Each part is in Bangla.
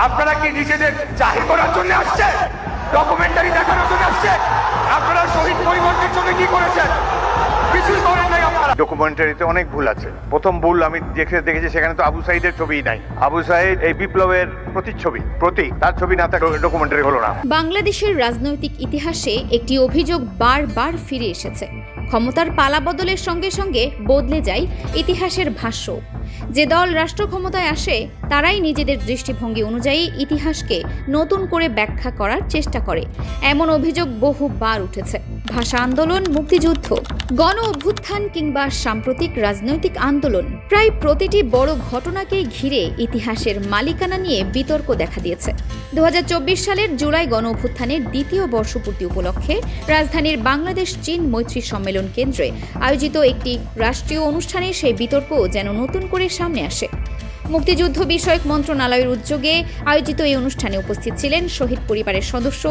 আপনারা কি নিজেদের জাহির করার জন্য আসছে, ডকুমেন্টারি দেখানোর জন্য আসছে? আপনারা শহীদ পরিবারদের জন্য কি করেছেন? কিছুই করেন নাই আপনারা। ডকুমেন্টারিতে অনেক ভুল আছে। প্রথম ভুল আমি দেখেছি, সেখানে তো আবু সাইদের ছবিই নাই। আবু সাইদ এই বিপ্লবের প্রতিচ্ছবি, তার ছবি না থাকলে ডকুমেন্টারি হলো না। বাংলাদেশের রাজনৈতিক ইতিহাসে একটি অভিযোগ বারবার ফিরে এসেছে। ক্ষমতার পালাবদলের সঙ্গে সঙ্গে বদলে যায় ইতিহাসের ভাষ্য। যে দল রাষ্ট্র ক্ষমতায় আসে তারাই নিজেদের দৃষ্টিভঙ্গি অনুযায়ী ইতিহাসকে নতুন করে ব্যাখ্যা করার চেষ্টা করে, এমন অভিযোগ বহুবার উঠেছে। ভাষা আন্দোলন, মুক্তিযুদ্ধ, গণ অভ্যুত্থান কিংবা সাম্প্রতিক রাজনৈতিক আন্দোলন, প্রায় প্রতিটি বড় ঘটনাকেই ঘিরে ইতিহাসের মালিকানা নিয়ে বিতর্ক দেখা দিয়েছে। 2024 সালের জুলাই গণ অভ্যুত্থানের দ্বিতীয় বর্ষপূর্তি উপলক্ষে রাজধানীর বাংলাদেশ চীন মৈত্রী সম্মেলন কেন্দ্রে আয়োজিত একটি রাষ্ট্রীয় অনুষ্ঠানে সেই বিতর্ক যেন নতুন করে সামনে আসে। মুক্তিযুদ্ধ বিষয়ক মন্ত্রণালয়ের উদ্যোগে আয়োজিত এই অনুষ্ঠানে উপস্থিত ছিলেন শহীদ পরিবারের সদস্য,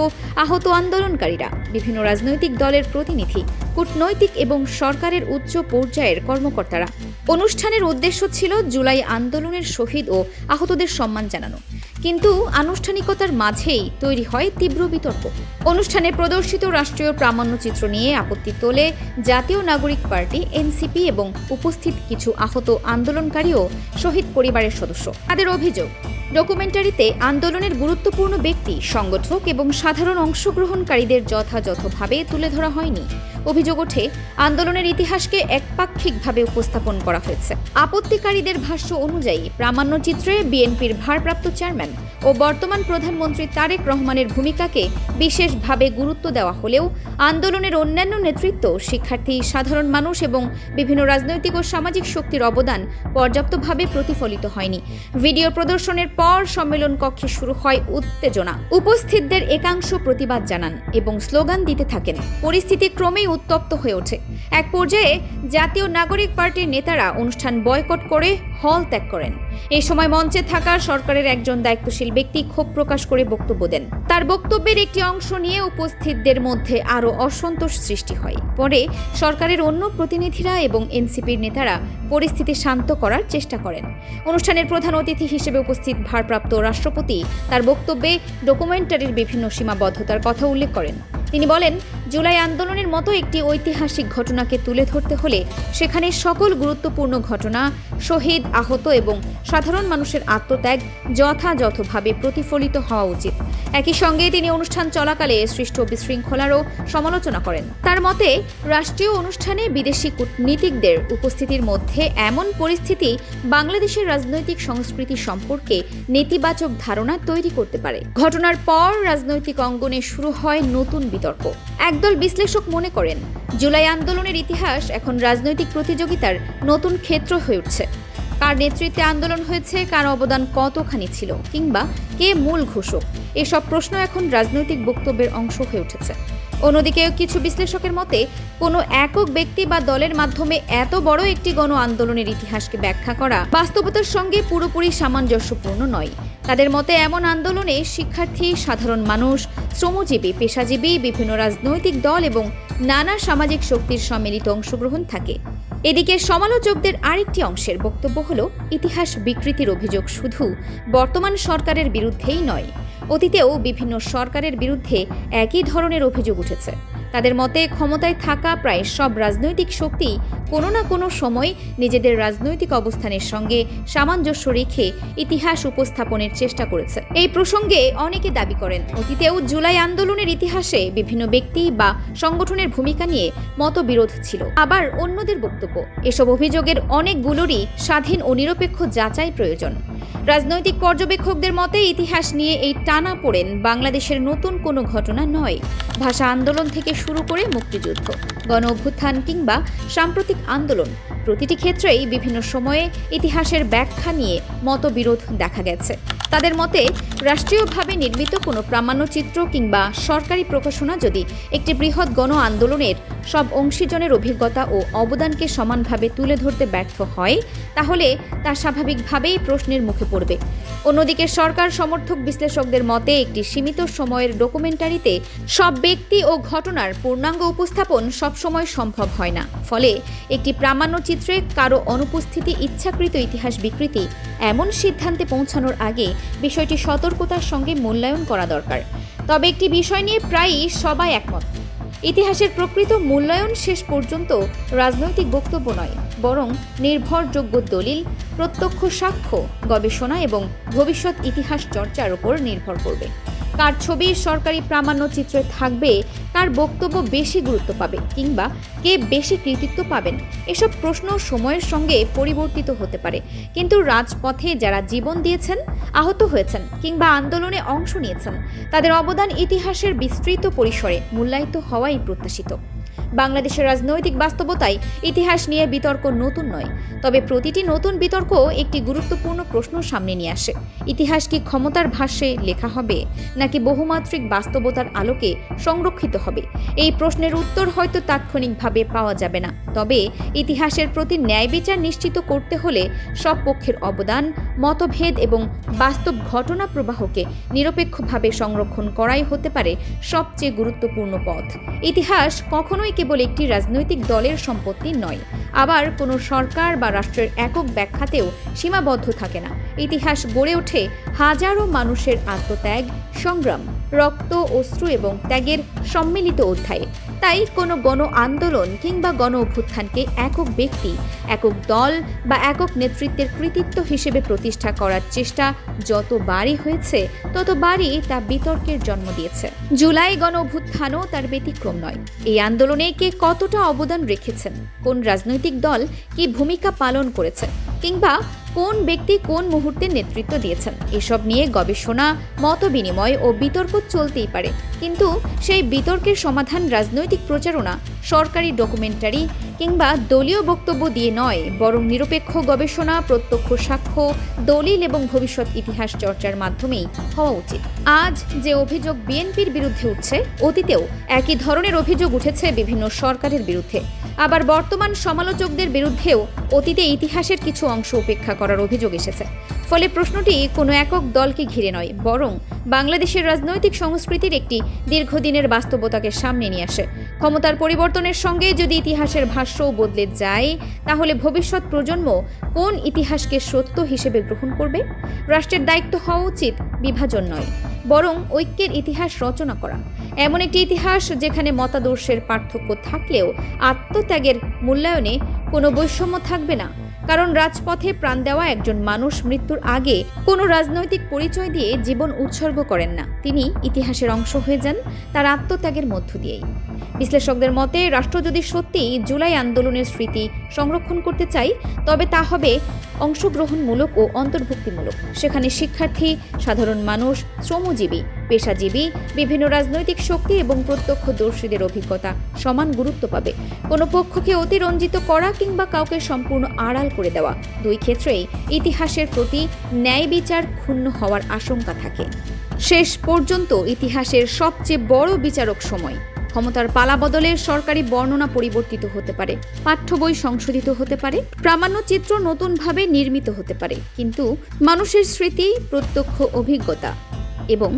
আহত আন্দোলনকারীরা, বিভিন্ন রাজনৈতিক দলের প্রতিনিধি, কূটনৈতিক এবং সরকারের উচ্চ পর্যায়ের কর্মকর্তারা। অনুষ্ঠানের উদ্দেশ্য ছিল জুলাই আন্দোলনের শহীদ ও আহতদের সম্মান জানানো, কিন্তু আনুষ্ঠানিকতার মাঝেই তৈরি হয় তীব্র বিতর্ক। অনুষ্ঠানে প্রদর্শিত রাষ্ট্রীয় প্রামাণ্যচিত্র নিয়ে আপত্তি তোলে জাতীয় নাগরিক পার্টি এনসিপি এবং উপস্থিত কিছু আহত আন্দোলনকারী ও শহীদ পরিবারের সদস্য। তাদের অভিযোগ, ডকুমেন্টারিতে আন্দোলনের গুরুত্বপূর্ণ ব্যক্তি, সংগঠক এবং সাধারণ অংশগ্রহণকারীদের যথাযথভাবে তুলে ধরা হয়নি। অভিযোগ ওঠে, আন্দোলনের ইতিহাসকে একপাক্ষিকভাবে উপস্থাপন করা হয়েছে। আপত্তিকারীদের ভাষ্য অনুযায়ী প্রামাণ্যচিত্রে বিএনপির ভারপ্রাপ্ত চেয়ারম্যান ও বর্তমান প্রধানমন্ত্রী তারেক রহমানের ভূমিকাকে বিশেষভাবে গুরুত্ব দেওয়া হলেও আন্দোলনের অন্যান্য নেতৃত্ব, শিক্ষার্থী, সাধারণ মানুষ এবং বিভিন্ন রাজনৈতিক ও সামাজিক শক্তির অবদান পর্যাপ্তভাবে প্রতিফলিত হয়নি। ভিডিও প্রদর্শনের পর সম্মেলন কক্ষে শুরু হয় উত্তেজনা। উপস্থিতদের একাংশ প্রতিবাদ জানান এবং স্লোগান দিতে থাকেন। পরিস্থিতি ক্রমেই উত্তপ্ত হয়ে ওঠে। এক পর্যায়ে জাতীয় নাগরিক পার্টির নেতারা অনুষ্ঠান বয়কট করে হল ত্যাগ করেন। এই সময় মঞ্চে থাকা সরকারের একজন দায়িত্বশীল ব্যক্তি ক্ষোভ প্রকাশ করে বক্তব্য দেন। তার বক্তব্যের একটি অংশ নিয়ে উপস্থিতদের মধ্যে আরও অসন্তোষ সৃষ্টি হয়। পরে সরকারের অন্য প্রতিনিধিরা এবং এনসিপির নেতারা পরিস্থিতি শান্ত করার চেষ্টা করেন। অনুষ্ঠানের প্রধান অতিথি হিসেবে উপস্থিত ভারপ্রাপ্ত রাষ্ট্রপতি তার বক্তব্যে ডকুমেন্টারির বিভিন্ন সীমাবদ্ধতার কথা উল্লেখ করেন। তিনি বলেন, জুলাই আন্দোলনের মতো একটি ঐতিহাসিক ঘটনাকে তুলে ধরতে হলে সেখানে সকল গুরুত্বপূর্ণ ঘটনা, শহীদ, আহত এবং সাধারণ মানুষের আত্মত্যাগ যথাযথভাবে প্রতিফলিত হওয়া উচিত। একই সঙ্গে তিনি অনুষ্ঠান চলাকালে সৃষ্ট বিশৃঙ্খলারও সমালোচনা করেন। তার মতে, রাষ্ট্রীয় অনুষ্ঠানে বিদেশি কূটনীতিকদের উপস্থিতির মধ্যে এমন পরিস্থিতি বাংলাদেশের রাজনৈতিক সংস্কৃতি সম্পর্কে নেতিবাচক ধারণা তৈরি করতে পারে। ঘটনার পর রাজনৈতিক অঙ্গনে শুরু হয় নতুন বিতর্ক। একদল বিশ্লেষক মনে করেন, জুলাই আন্দোলনের ইতিহাস এখন রাজনৈতিক প্রতিযোগিতার নতুন ক্ষেত্র হয়ে উঠছে। কার নেতৃত্বে আন্দোলন হয়েছে, কার অবদান কতখানি ছিল, কিংবা কে মূল ঘোষক, এসব প্রশ্ন এখন রাজনৈতিক বক্তব্যের অংশ হয়ে উঠেছে। অন্যদিকে কিছু বিশ্লেষকের মতে, কোনো একক ব্যক্তি বা দলের মাধ্যমে এত বড় একটি গণ আন্দোলনের ইতিহাসকে ব্যাখ্যা করা বাস্তবতার সঙ্গে পুরোপুরি সামঞ্জস্যপূর্ণ নয়। তাদের মতে, এমন আন্দোলনে শিক্ষার্থী, সাধারণ মানুষ, শ্রমজীবী, পেশাজীবী, বিভিন্ন রাজনৈতিক দল এবং নানা সামাজিক শক্তির সম্মিলিত অংশগ্রহণ থাকে। এদিকে সমালোচকদের আরেকটি অংশের বক্তব্য হলো, ইতিহাস বিকৃতির অভিযোগ শুধু বর্তমান সরকারের বিরুদ্ধেই নয়, অতীতেও বিভিন্ন সরকারের বিরুদ্ধে একই ধরনের অভিযোগ উঠেছে। তাদের মতে, ক্ষমতায় থাকা প্রায় সব রাজনৈতিক শক্তি কোনো না কোনো সময় নিজেদের রাজনৈতিক অবস্থানের সঙ্গে সামঞ্জস্য রেখে ইতিহাস উপস্থাপনের চেষ্টা করেছে। এই প্রসঙ্গে অনেকে দাবি করেন, অতীতেও জুলাই আন্দোলনের ইতিহাসে বিভিন্ন ব্যক্তি বা সংগঠনের ভূমিকা নিয়ে মতবিরোধ ছিল। আবার অন্যদের বক্তব্য, এসব অভিযোগের অনেকগুলোরই স্বাধীন ও নিরপেক্ষ যাচাই প্রয়োজন। রাজনৈতিক পর্যবেক্ষকদের মতে, ইতিহাস নিয়ে এই টানাপোড়েন বাংলাদেশের নতুন কোনো ঘটনা নয়। ভাষা আন্দোলন থেকে শুরু করে মুক্তিযুদ্ধ, গণ অভ্যুত্থান কিংবা সাম্প্রতিক আন্দোলন, প্রতিটি ক্ষেত্রেই বিভিন্ন সময়ে ইতিহাসের ব্যাখ্যা নিয়ে মতবিরোধ দেখা গেছে। তাদের মতে, রাষ্ট্রীয়ভাবে নির্মিত কোনো প্রামাণ্যচিত্র কিংবা সরকারি প্রকাশনা যদি একটি বৃহৎ গণ আন্দোলনের সব অংশীজনের অভিজ্ঞতা ও অবদানকে সমানভাবে তুলে ধরতে ব্যর্থ হয়, তাহলে তা স্বাভাবিকভাবেই প্রশ্নের মুখে পড়বে। অন্যদিকে সরকার সমর্থক বিশ্লেষকদের মতে, একটি সীমিত সময়ের ডকুমেন্টারিতে সব ব্যক্তি ও ঘটনার পূর্ণাঙ্গ উপস্থাপন সবসময় সম্ভব হয় না। ফলে একটি প্রামাণ্যচিত্র মানচিত্রে কারো অনুপস্থিতি ইচ্ছাকৃত ইতিহাস বিকৃতি এমন সিদ্ধান্তে পৌঁছানোর আগে বিষয়টি সতর্কতার সঙ্গে মূল্যায়ন করা দরকার। তবে একটি বিষয় নিয়ে প্রায়ই সবাই একমত, ইতিহাসের প্রকৃত মূল্যায়ন শেষ পর্যন্ত রাজনৈতিক বক্তব্য নয়, বরং নির্ভরযোগ্য দলিল, প্রত্যক্ষ সাক্ষ্য, গবেষণা এবং ভবিষ্যৎ ইতিহাস চর্চার উপর নির্ভর করবে। কার ছবি সরকারি প্রামাণ্য চিত্রে থাকবে, কার বক্তব্য বেশি গুরুত্ব পাবে কিংবা কে বেশি কৃতিত্ব পাবেন, এসব প্রশ্ন সময়ের সঙ্গে পরিবর্তিত হতে পারে। কিন্তু রাজপথে যারা জীবন দিয়েছেন, আহত হয়েছেন কিংবা আন্দোলনে অংশ নিয়েছেন, তাদের অবদান ইতিহাসের বিস্তৃত পরিসরে মূল্যায়িত হওয়াই প্রত্যাশিত। বাংলাদেশের রাজনৈতিক বাস্তবতায় ইতিহাস নিয়ে বিতর্ক নতুন নয়, তবে প্রতিটি নতুন বিতর্ক একটি গুরুত্বপূর্ণ প্রশ্ন সামনে নিয়ে আসে। ইতিহাস কি ক্ষমতার ভাষ্যে লেখা হবে নাকি বহুমাত্রিক বাস্তবতার আলোকে সংরক্ষিত হবে? এই প্রশ্নের উত্তর হয়তো তাৎক্ষণিকভাবে পাওয়া যাবে না, তবে ইতিহাসের প্রতি ন্যায় বিচার নিশ্চিত করতে হলে সব পক্ষের অবদান, মতভেদ এবং বাস্তব ঘটনা প্রবাহকে নিরপেক্ষভাবে সংরক্ষণ করাই হতে পারে সবচেয়ে গুরুত্বপূর্ণ পথ। ইতিহাস কখনোই কেবল একটি রাজনৈতিক দলের সম্পত্তি নয়, আবার কোনো সরকার বা রাষ্ট্রের একক ব্যাখ্যাতেও সীমাবদ্ধ থাকে না। ইতিহাস গড়ে ওঠে হাজারো মানুষের আত্মত্যাগ, সংগ্রাম, রক্ত, অশ্রু এবং ত্যাগের সম্মিলিত অধ্যায়ে। তাই কোনো গণ আন্দোলন কিংবা গণ অভ্যুত্থানকে একক ব্যক্তি, একক দল বা একক নেতৃত্বের কৃতিত্ব হিসেবে প্রতিষ্ঠা করার চেষ্টা যতবারই হয়েছে ততবারই তা বিতর্কের জন্ম দিয়েছে। জুলাই গণ অভ্যুত্থানও তার ব্যতিক্রম নয়। এই আন্দোলনে কে কতটা অবদান রেখেছেন, কোন রাজনৈতিক দল কি ভূমিকা পালন করেছে কিংবা কোন ব্যক্তি কোন মুহূর্তে নেতৃত্ব দিয়েছেন, এসব নিয়ে গবেষণা, মতবিনিময় ও বিতর্ক চলতেই পারে। কিন্তু সেই বিতর্কের সমাধান রাজনৈতিক প্রচারণা, সরকারি ডকুমেন্টারি কিংবা দলীয় বক্তব্য দিয়ে নয়, বরং নিরপেক্ষ গবেষণা, প্রত্যক্ষ সাক্ষ্য, দলিল এবং ভবিষ্যৎ ইতিহাস চর্চার মাধ্যমেই হওয়া উচিত। আজ যে অভিযোগ বিএনপির বিরুদ্ধে উঠছে, অতীতেও একই ধরনের অভিযোগ উঠেছে বিভিন্ন সরকারের বিরুদ্ধে। আবার বর্তমান সমালোচকদের বিরুদ্ধেও অতীতে ইতিহাসের কিছু অংশ উপেক্ষা করার অভিযোগ এসেছে। ফলে প্রশ্নটি কোনো একক দলকে ঘিরে নয়, বরং বাংলাদেশের রাজনৈতিক সংস্কৃতির একটি দীর্ঘদিনের বাস্তবতাকে সামনে নিয়ে আসে। ক্ষমতার পরিবর্তনের সঙ্গে যদি ইতিহাসের ভাষ্যও বদলে যায়, তাহলে ভবিষ্যৎ প্রজন্ম কোন ইতিহাসকে সত্য হিসেবে গ্রহণ করবে? রাষ্ট্রের দায়িত্ব হওয়া উচিত বিভাজন নয়, বরং ঐক্যের ইতিহাস রচনা করা। এমন একটি ইতিহাস যেখানে মতাদর্শের পার্থক্য থাকলেও আত্মত্যাগের মূল্যায়নে কোনো বৈষম্য থাকবে না। কারণ রাজপথে প্রাণ দেওয়া একজন মানুষ মৃত্যুর আগে কোনো রাজনৈতিক পরিচয় দিয়ে জীবন উৎসর্গ করেন না, তিনি ইতিহাসের অংশ হয়ে যান তার আত্মত্যাগের মধ্য দিয়েই। বিশ্লেষকদের মতে, রাষ্ট্র যদি সত্যিই জুলাই আন্দোলনের স্মৃতি সংরক্ষণ করতে চায়, তবে তা হবে অংশগ্রহণমূলক ও অন্তর্ভুক্তিমূলক। সেখানে শিক্ষার্থী, সাধারণ মানুষ, শ্রমজীবী, পেশাজীবী, বিভিন্ন রাজনৈতিক শক্তি এবং প্রত্যক্ষদর্শীদের অভিজ্ঞতা সমান গুরুত্ব পাবে। কোনো পক্ষকে অতিরঞ্জিত করা কিংবা কাউকে সম্পূর্ণ আড়াল করে দেওয়া, দুই ক্ষেত্রেই ইতিহাসের প্রতি ন্যায় বিচার ক্ষুণ্ণ হওয়ার আশঙ্কা থাকে। শেষ পর্যন্ত ইতিহাসের সবচেয়ে বড় বিচারক সময়। ক্ষমতার পালাবদলের সরকারি বর্ণনা পরিবর্তিত হতে পারে, পাঠ্য বই সংশোধিত হতে পারে, প্রামাণ্য চিত্র নতুনভাবে নির্মিত হতে পারে, কিন্তু মানুষের স্মৃতি, প্রত্যক্ষ অভিজ্ঞতা এবং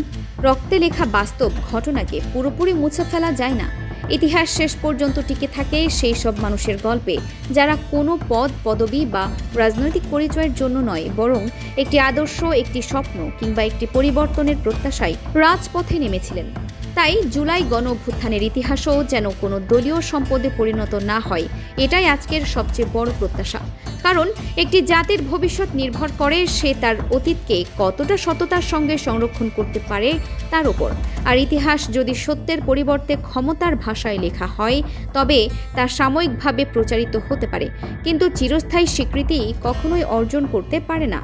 রক্তে লেখা বাস্তব ঘটনাকে পুরোপুরি মুছে ফেলা যায় না। ইতিহাস শেষ পর্যন্ত টিকে থাকে সেই সব মানুষের গল্পে, যারা কোনো পদ, পদবি বা রাজনৈতিক পরিচয়ের জন্য নয়, বরং একটি আদর্শ, একটি স্বপ্ন কিংবা একটি পরিবর্তনের প্রত্যাশায় রাজপথে নেমেছিলেন। তাই জুলাই গণ অভ্যুত্থানের ইতিহাসও যেন কোনো দলীয় সম্পদে পরিণত না হয়, এটাই আজকের সবচেয়ে বড় প্রত্যাশা। কারণ একটি জাতির ভবিষ্যৎ নির্ভর করে সে তার অতীতকে কতটা সততার সঙ্গে সংরক্ষণ করতে পারে তার উপর। আর ইতিহাস যদি সত্যের পরিবর্তে ক্ষমতার ভাষায় লেখা হয়, তবে তা সাময়িকভাবে প্রচারিত হতে পারে, কিন্তু চিরস্থায়ী স্বীকৃতি কখনোই অর্জন করতে পারে না।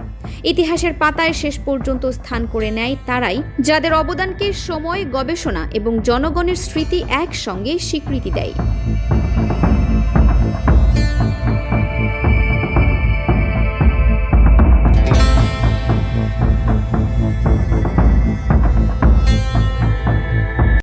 ইতিহাসের পাতায় শেষ পর্যন্ত স্থান করে নেয় তারাই, যাদের অবদানকে সময়, গবেষণা এবং জনগণের স্মৃতি একসঙ্গে স্বীকৃতি দেয়।